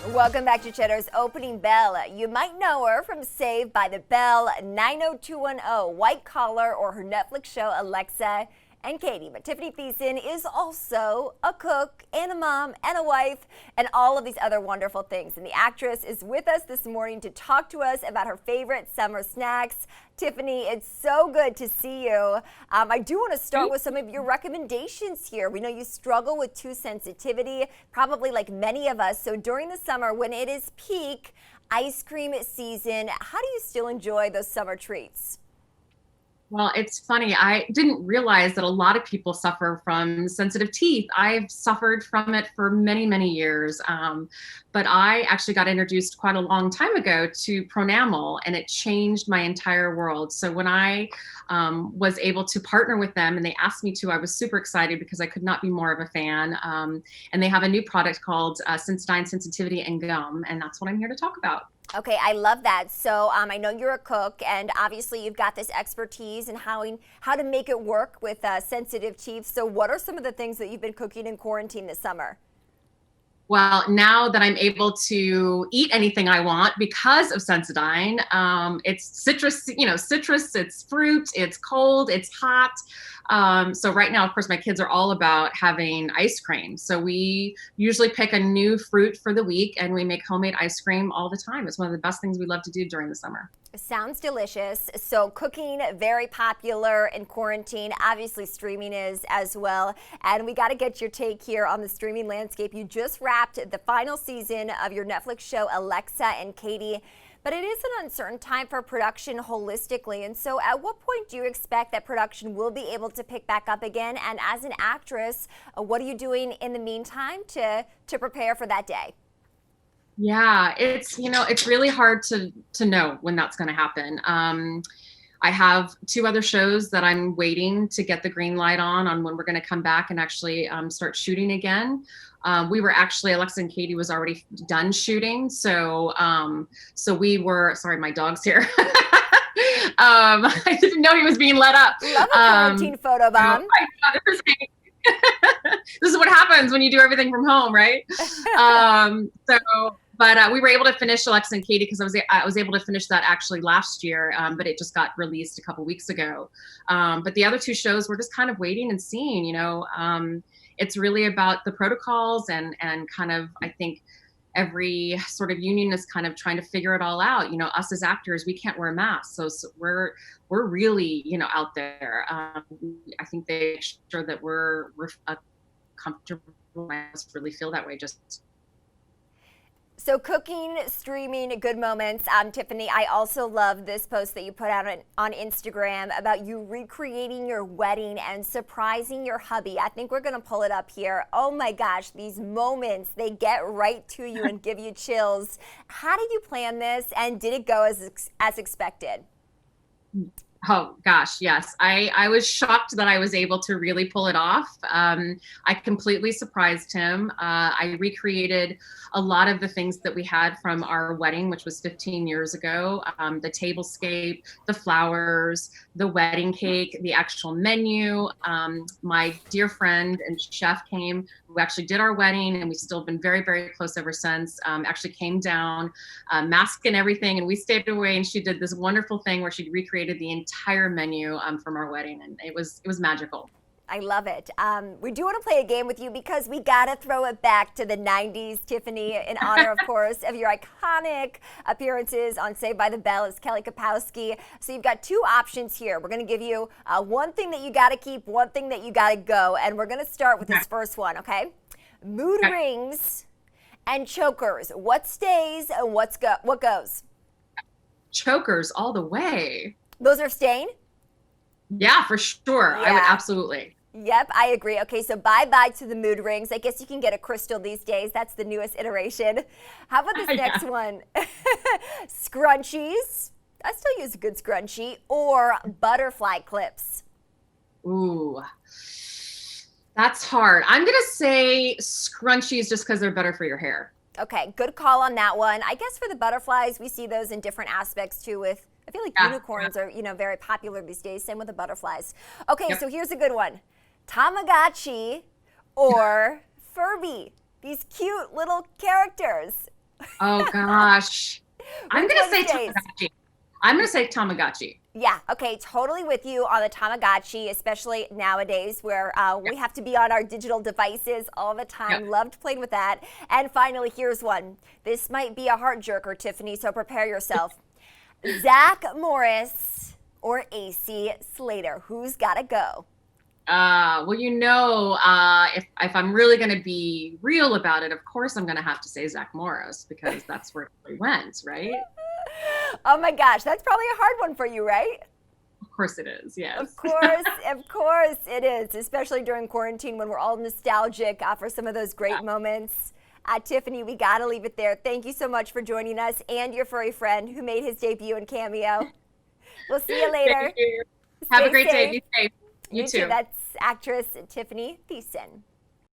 Welcome back to Cheddar's Opening Bell. You might know her from Saved by the Bell, 90210, White Collar, or her Netflix show Alexa and Katie. But Tiffani Thiessen is also a cook and a mom and a wife and all of these other wonderful things. And the actress is with us this morning to talk to us about her favorite summer snacks. Tiffani, it's so good to see you. I do want to start with some of your recommendations here. We know you struggle with tooth sensitivity, probably like many of us. So during the summer, when it is peak ice cream season, how do you still enjoy those summer treats? Well, it's funny. I didn't realize that a lot of people suffer from sensitive teeth. I've suffered from it for many, many years. But I actually got introduced quite a long time ago to Pronamel, and it changed my entire world. So when I was able to partner with them and they asked me to, I was super excited because I could not be more of a fan. And they have a new product called Sensodyne Sensitivity and Gum, and that's what I'm here to talk about. Okay, I love that. So I know you're a cook, and obviously you've got this expertise in how to make it work with sensitive teeth. So what are some of the things that you've been cooking in quarantine this summer? Well, now that I'm able to eat anything I want because of Sensodyne, it's citrus, citrus, it's fruit, it's cold, it's hot. So right now, of course, my kids are all about having ice cream. So we usually pick a new fruit for the week and we make homemade ice cream all the time. It's one of the best things we love to do during the summer. Sounds delicious. So cooking, very popular in quarantine. Obviously streaming is as well. And we got to get your take here on the streaming landscape. You just wrapped the final season of your Netflix show, Alexa and Katie. But it is an uncertain time for production holistically. And so at what point do you expect that production will be able to pick back up again? And as an actress, what are you doing in the meantime to prepare for that day? Yeah, it's really hard to know when that's going to happen. I have two other shows that I'm waiting to get the green light on when we're going to come back and actually start shooting again. We were actually, Alexa and Katie was already done shooting. So we were, sorry, my dog's here. I didn't know he was being let up. Love a quarantine photo bomb. This is what happens when you do everything from home, right? But we were able to finish Alexa and Katie because I was able to finish that actually last year, but it just got released a couple weeks ago. But the other two shows, we're just kind of waiting and seeing. It's really about the protocols and kind of, I think every sort of union is kind of trying to figure it all out. Us as actors, we can't wear masks, so we're really out there. I think they make sure that we're comfortable. I just really feel that way. So cooking, streaming, good moments. Tiffani, I also love this post that you put out on Instagram about you recreating your wedding and surprising your hubby. I think we're going to pull it up here. Oh my gosh, these moments, they get right to you and give you chills. How did you plan this, and did it go as expected? Oh gosh, yes. I was shocked that I was able to really pull it off. I completely surprised him. I recreated a lot of the things that we had from our wedding, which was 15 years ago. The tablescape, the flowers, the wedding cake, the actual menu. My dear friend and chef came, who actually did our wedding, and we've still been very, very close ever since. Actually came down, mask and everything, and we stayed away, and she did this wonderful thing where she recreated the entire menu from our wedding, and it was magical. I love it. We do want to play a game with you because we got to throw it back to the 90s, Tiffani, in honor, of course, of your iconic appearances on Saved by the Bell as Kelly Kapowski. So you've got two options here. We're going to give you one thing that you got to keep, one thing that you got to go. And we're going to start with this first one, okay? Mood rings and chokers. What stays and what goes? Chokers all the way. Those are staying? Yeah, for sure. Yeah. I would absolutely. Yep, I agree. Okay, so bye-bye to the mood rings. I guess you can get a crystal these days. That's the newest iteration. How about this next one? Scrunchies. I still use a good scrunchie. Or butterfly clips. Ooh, that's hard. I'm going to say scrunchies just because they're better for your hair. Okay, good call on that one. I guess for the butterflies, we see those in different aspects too with, I feel like unicorns are, very popular these days. Same with the butterflies. Okay, so here's a good one. Tamagotchi or Furby. These cute little characters. Oh gosh. I'm Which gonna one say stays? Tamagotchi. I'm gonna say Tamagotchi. Yeah, okay, totally with you on the Tamagotchi, especially nowadays where we Yep. have to be on our digital devices all the Yep. time. Loved playing with that. And finally, here's one. This might be a heart jerker, Tiffany, so prepare yourself. Zach Morris or AC Slater? Who's got to go? Well, if I'm really going to be real about it, of course I'm going to have to say Zach Morris because that's where he went, right? Oh my gosh, that's probably a hard one for you, right? Of course it is. Yes. Of course it is, especially during quarantine when we're all nostalgic for some of those great moments. Tiffany, we got to leave it there. Thank you so much for joining us and your furry friend who made his debut in Cameo. We'll see you later. Thank you. Have a great day. Safe. Be safe. You too. That's actress Tiffani Thiessen.